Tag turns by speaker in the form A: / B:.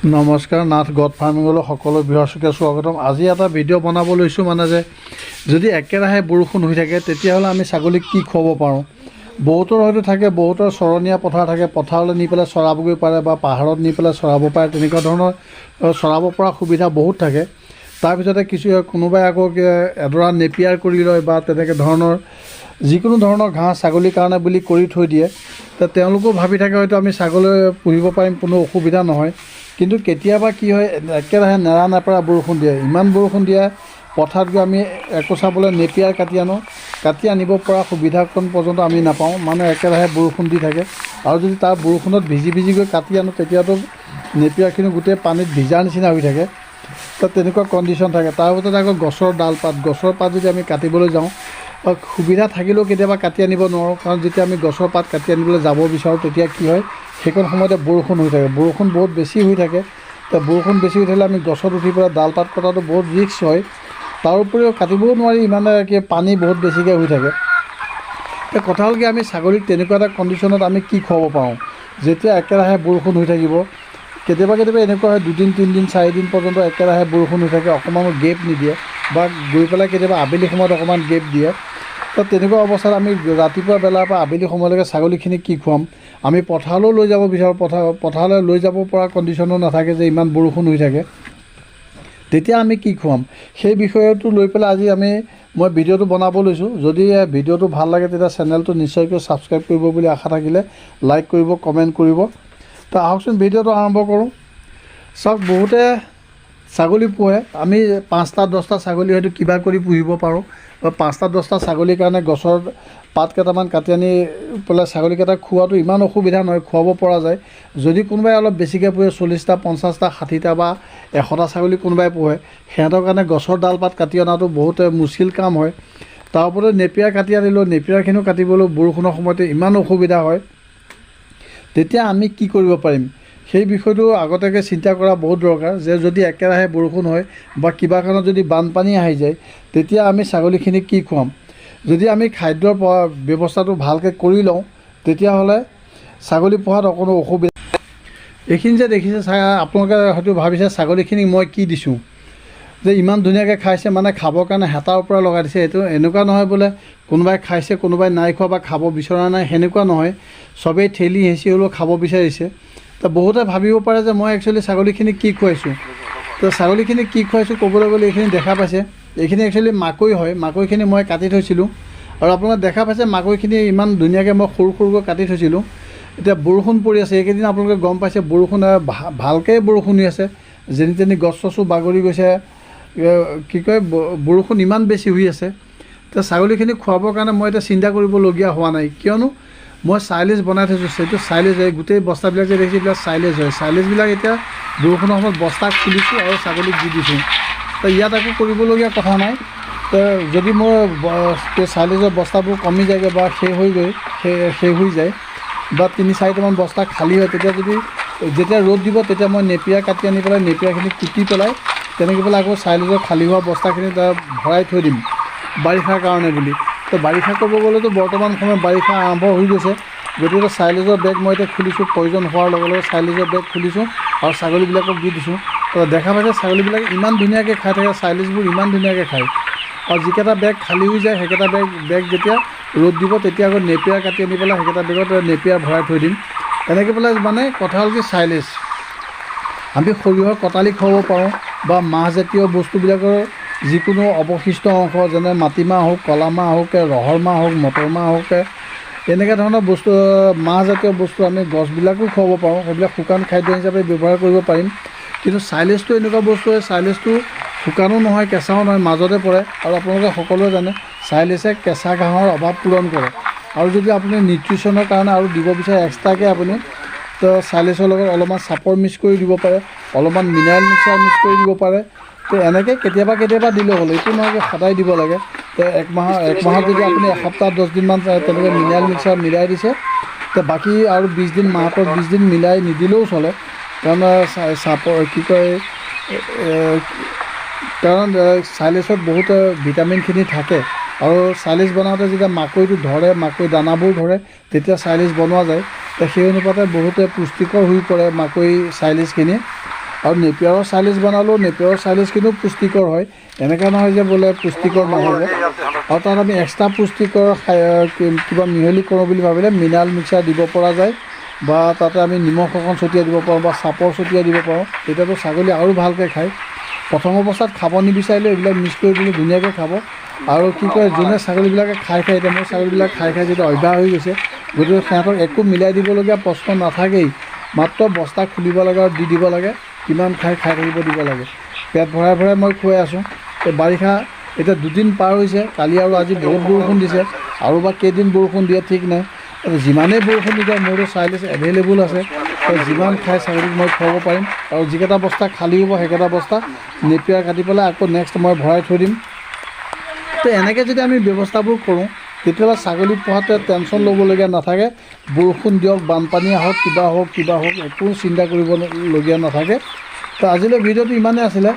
A: নমস্কাৰ, নাথ গড ফাৰ্মিঙলৈ সকলো বৃহস্পতিকে স্বাগতম। আজি এটা ভিডিঅ' বনাব লৈছোঁ যে যদি একেৰাহে বৰষুণ হৈ থাকে তেতিয়াহ'লে আমি ছাগলীক কি খুৱাব পাৰোঁ। বহুতৰ হয়তো থাকে, বহুতৰ চৰণীয়া পথাৰ থাকে, পথাৰলৈ নি পেলাই চৰাবগৈ পাৰে বা পাহাৰত নি পেলাই চৰাব পাৰে, তেনেকুৱা ধৰণৰ চৰাব পৰা সুবিধা বহুত থাকে। তাৰপিছতে কোনোবাই আকৌ এডৰা নেপিয়াৰ কৰি লয় বা তেনেকৈ ধৰণৰ যিকোনো ধৰণৰ ঘাঁহ ছাগলীৰ কাৰণে বুলি কৰি থৈ দিয়ে। তেওঁলোকেও ভাবি থাকে হয়তো আমি ছাগলী পুহিব পাৰিম, কোনো অসুবিধা নহয়। কিন্তু কেতিয়াবা কি হয়, একেৰাহে নেৰা-নেপেৰা বৰষুণ দিয়ে, ইমান বৰষুণ দিয়ে পথাৰত গৈ আমি একো চাবলৈ নেপিয়াৰ কাটি আনিব পৰা সুবিধাকণ পৰ্যন্ত আমি নাপাওঁ, মানে একেৰাহে বৰষুণ দি থাকে। আৰু যদি তাৰ বৰষুণত ভিজি গৈ কাটি আনো তেতিয়াতো নেপিয়াৰখিনি গোটেই পানীত ভিজাৰ নিচিনা হৈ থাকে। তেনেকুৱা কণ্ডিশ্যন থাকে। তাৰ ভিতৰত আকৌ গছৰ পাত যদি আমি কাটিবলৈ যাওঁ, সুবিধা থাকিলেও কেতিয়াবা কাটি আনিব নোৱাৰোঁ, কাৰণ যেতিয়া আমি গছৰ পাত কাটি আনিবলৈ যাব বিচাৰোঁ তেতিয়া কি হয়, সেইকণ সময়তে বৰষুণ হৈ থাকে, বৰষুণ বহুত বেছি হৈ থাকে। বৰষুণ বেছি হৈ থাকিলে আমি গছত উঠি পেলাই ডাল পাত কটাটো বহুত ৰিস্ক হয়। তাৰ উপৰিও কাটিবও নোৱাৰি, ইমানে পানী বহুত বেছিকৈ হৈ থাকে। কথা হ'ল কি, আমি ছাগলীক তেনেকুৱা এটা কণ্ডিশ্যনত আমি কি খুৱাব পাৰোঁ যেতিয়া একেৰাহে বৰষুণ হৈ থাকিব। কেতিয়াবা এনেকুৱা হয় 2 দিন 3 দিন 4 দিন পৰ্যন্ত একেৰাহে বৰষুণ হৈ থাকে, অকণমানো গেপ নিদিয়ে বা গৈ পেলাই কেতিয়াবা আবেলি সময়ত অকণমান গেপ দিয়ে। তেনেকুৱা অৱস্থাত আমি ৰাতিপুৱা বেলাৰ পৰা আবেলি সময়লৈকে ছাগলীখিনিক কি খুৱাম। আমি পথাৰলৈও লৈ যাব বিচাৰোঁ, পথাৰলৈ লৈ যাব পৰা কণ্ডিশ্যনো নাথাকে যে ইমান বৰষুণ হৈ থাকে। তেতিয়া আমি কি খুৱাম, সেই বিষয়টো লৈ পেলাই আজি মই ভিডিঅ'টো বনাব লৈছোঁ। যদি ভিডিঅ'টো ভাল লাগে তেতিয়া চেনেলটো নিশ্চয়কৈ ছাবস্ক্ৰাইব কৰিব বুলি আশা থাকিলে লাইক কৰিব, কমেণ্ট কৰিব। আহকচোন ভিডিঅ'টো আৰম্ভ কৰোঁ। চাওক, বহুতে ছাগলী পোহে, আমি 5টা 10টা ছাগলী হয়তো কিবা কৰি পুহিব পাৰোঁ। 5টা 10টা ছাগলীৰ কাৰণে গছৰ পাত কেইটামান কাটি আনি পেলাই ছাগলীকেইটাক খোৱাটো ইমান অসুবিধা নহয়, খুৱাব পৰা যায়। যদি কোনোবাই অলপ বেছিকৈ পোহে, 40টা 50টা 60টা বা 100টা ছাগলী কোনোবাই পোহে, সিহঁতৰ কাৰণে গছৰ ডাল পাত কাটি অনাটো বহুত মুস্কিল কাম হয়। তাৰ ওপৰতে নেপিয়াৰ কাটি আনিলেও নেপিয়াৰখিনিও কাটিবলৈ বৰষুণৰ সময়তে ইমান অসুবিধা হয়। তেতিয়া আমি কি কৰিব পাৰিম, সেই বিষয়টো আগতীয়াকৈ চিন্তা কৰা বহুত দৰকাৰ। যে যদি একেৰাহে বৰষুণ হয় বা কিবা কাৰণত যদি বানপানী আহি যায়, তেতিয়া আমি ছাগলীখিনিক কি খুৱাম। যদি আমি খাদ্যৰ ব্যৱস্থাটো ভালকৈ কৰি লওঁ তেতিয়াহ'লে ছাগলী পোহাত অকণো অসুবিধা। এইখিনি যে দেখিছে আপোনালোকে হয়তো ভাবিছে ছাগলীখিনিক মই কি দিছোঁ, যে ইমান ধুনীয়াকৈ খাইছে, মানে খাবৰ কাৰণে হেতাৰ পৰা লগাই দিছে। এইটো এনেকুৱা নহয় বোলে কোনোবাই খাইছে কোনোবাই নাই খোৱা বা খাব বিচৰা নাই, সেনেকুৱা নহয়। চবেই ঠেলি হেঁচি হ'লেও খাব বিচাৰিছে। বহুতে ভাবিব পাৰে যে মই একচুৱেলি ছাগলীখিনিক কি খুৱাইছোঁ। ছাগলীখিনিক কি খুৱাইছোঁ ক'বলৈ গ'লে এইখিনি দেখা পাইছে, এইখিনি একচুৱেলি মাকৈ হয়। মাকৈখিনি মই কাটি থৈছিলোঁ, আৰু আপোনালোকে দেখা পাইছে মাকৈখিনি ইমান ধুনীয়াকৈ মই সৰুকৈ কাটি থৈছিলোঁ। এতিয়া বৰষুণ পৰি আছে, এইকেইদিন আপোনালোকে গম পাইছে বৰষুণ ভালকৈ বৰষুণ হৈ আছে, যেনি তেনি গছ চছো বাগৰি গৈছে। বৰষুণ ইমান বেছি হৈ আছে। ছাগলীখিনিক খুৱাবৰ কাৰণে মই এতিয়া চিন্তা কৰিবলগীয়া হোৱা নাই, কিয়নো মই চাইলেজ বনাই থৈছোঁ। সেইটো চাইলেজ হয়, গোটেই বস্তাবিলাক যে দেখিছে এইবিলাক চাইলেজ হয়। চাইলেজবিলাক এতিয়া বৰষুণৰ সময়ত বস্তা খুলিছোঁ আৰু ছাগলীক দি দিছোঁ। ইয়াত একো কৰিবলগীয়া কথা নাই। যদি মোৰ চাইলেজৰ বস্তাবোৰ কমি যায়গৈ বা শেষ হৈ যায় বা 3-4টামান বস্তা খালী হয়, যেতিয়া ৰ'দ দিব তেতিয়া মই নেপিয়াৰ কাটি আনি পেলাই নেপিয়াৰখিনি কুটি পেলাই তেনেকৈ পেলাই আকৌ চাইলেজৰ খালী হোৱা বস্তাখিনি তাত ভৰাই থৈ দিম বাৰিষাৰ কাৰণে বুলি। বাৰিষা ক'ব গ'লেতো বৰ্তমান সময়ত বাৰিষা আৰম্ভ হৈ গৈছে, গতিকে চাইলেজৰ বেগ মই এতিয়া খুলিছোঁ। প্ৰয়োজন হোৱাৰ লগে লগে চাইলেজৰ বেগ খুলিছোঁ আৰু ছাগলীবিলাকক দি দিছোঁ। দেখা পাইছে ছাগলীবিলাক ইমান ধুনীয়াকৈ খাই থাকে, চাইলেজবোৰ ইমান ধুনীয়াকৈ খায়। আৰু যিকেইটা বেগ খালী হৈ যায় সেইকেইটা বেগ যেতিয়া ৰ'দ দিব তেতিয়া আকৌ নেপিয়াৰ কাটি আনি পেলাই সেইকেইটা বেগত নেপিয়াৰ ভৰাই থৈ দিম। এনেকৈ পেলাই মানে কথা হ'ল কি, চাইলেজ আমি সৰিয়হৰ কটালি খুৱাব পাৰোঁ বা মাহজাতীয় বস্তুবিলাকৰ যিকোনো অৱশিষ্ট অংশ, যেনে মাটিমাহ হওক, কলা মাহ হওক, ৰহৰ মাহ হওক, মটৰ মাহ হওক, এনেকুৱা ধৰণৰ বস্তু, মাহজাতীয় বস্তু আমি গছবিলাকো খুৱাব পাৰোঁ। সেইবিলাক শুকান খাদ্য হিচাপে ব্যৱহাৰ কৰিব পাৰিম। কিন্তু চাইলেজটো এনেকুৱা বস্তু হয়, চাইলেজটো শুকানো নহয় কেঁচাও নহয়, মাজতে পৰে। আৰু আপোনালোকে সকলোৱে জানে চাইলেজে কেঁচা ঘাঁহৰ অভাৱ পূৰণ কৰে। আৰু যদি আপুনি নিউট্ৰিশ্যনৰ কাৰণে আৰু দিব বিচাৰে এক্সট্ৰাকৈ আপুনি চাইলেজৰ লগত অলপমান চাপৰ মিক্স কৰি দিব পাৰে, অলপমান মিনাৰেল মিক্সাৰ মিক্স কৰি দিব পাৰে। এনেকৈ কেতিয়াবা দিলেও হ'ল, এইটো নহয় যে সদায় দিব লাগে। এক মাহত যদি আপুনি এসপ্তাহ 10 দিনমান তেনেকৈ মিনাৰেল মিক্সাৰ মিলাই দিছে, বাকী আৰু 20 দিন, মাহৰ 20 দিন মিলাই নিদিলেও চলে। কাৰণ কাৰণ চাইলেজত বহুত ভিটামিনখিনি থাকে। আৰু চাইলেজ বনাওঁতে যেতিয়া মাকৈটো ধৰে, মাকৈ দানাবোৰ ধৰে, তেতিয়া চাইলেজ বনোৱা যায়। সেই অনুপাতে বহুতে পুষ্টিকৰ হৈ পৰে মাকৈ চাইলেজখিনি। আৰু নেপিয়াৰৰ চাইলেজ বনালেও নেপিয়াৰৰ চাইলেজ কিন্তু পুষ্টিকৰ হয়, এনেকুৱা নহয় যে বোলে পুষ্টিকৰ নহ'ব। আৰু তাত আমি এক্সট্ৰা পুষ্টিকৰ কিবা মিহলি কৰোঁ বুলি ভাবিলে মিনাৰেল মিক্সাৰ দিব পৰা যায়, বা তাতে আমি নিমখ অকণ ছটিয়াই দিব পাৰোঁ বা চাপৰ ছটিয়াই দিব পাৰোঁ, তেতিয়াতো ছাগলী আৰু ভালকৈ খায়। প্ৰথম অৱস্থাত খাব নিবিচাৰিলেও এইবিলাক মিক্স কৰি দিলে ধুনীয়াকৈ খাব। আৰু কি কয়, যোনে ছাগলীবিলাকে খাই এতিয়া মোৰ ছাগলীবিলাক খাই যিটো অভ্যাস হৈ গৈছে, গতিকে সিহঁতক একো মিলাই দিবলগীয়া প্ৰশ্ন নাথাকেই, মাত্ৰ বস্তা খুলিব লাগে আৰু দি দিব লাগে, কিমান খাই থাকিব দিব লাগে। পেট ভৰাই ভৰাই মই খুৱাই আছোঁ। বাৰিষা এতিয়া 2 দিন পাৰ হৈছে, কালি আৰু আজি বহুত বৰষুণ দিছে, আৰু বা কেইদিন বৰষুণ দিয়ে ঠিক নাই। যিমানেই বৰষুণ দিছে মোৰতো চাইলেজ এভেইলেবল আছে, যিমান খাই ছাগলীক মই খুৱাব পাৰিম। আৰু যিকেইটা বস্তা খালী হ'ব সেইকেইটা বস্তা নেপিয়াৰ কাটি পেলাই আকৌ নেক্সট মই ভৰাই থৈ দিম। তো এনেকৈ যদি আমি ব্যৱস্থাবোৰ কৰোঁ, তেতিয়াহ'লে ছাগলী পোহাতে টেনশ্যন ল'বলগীয়া নাথাকে। বৰষুণ দিয়ক, বানপানী আহক, কিবা হওক একো চিন্তা কৰিবলগীয়া নাথাকে। তো আজিলৈ ভিডিঅ'টো ইমানেই আছিলে।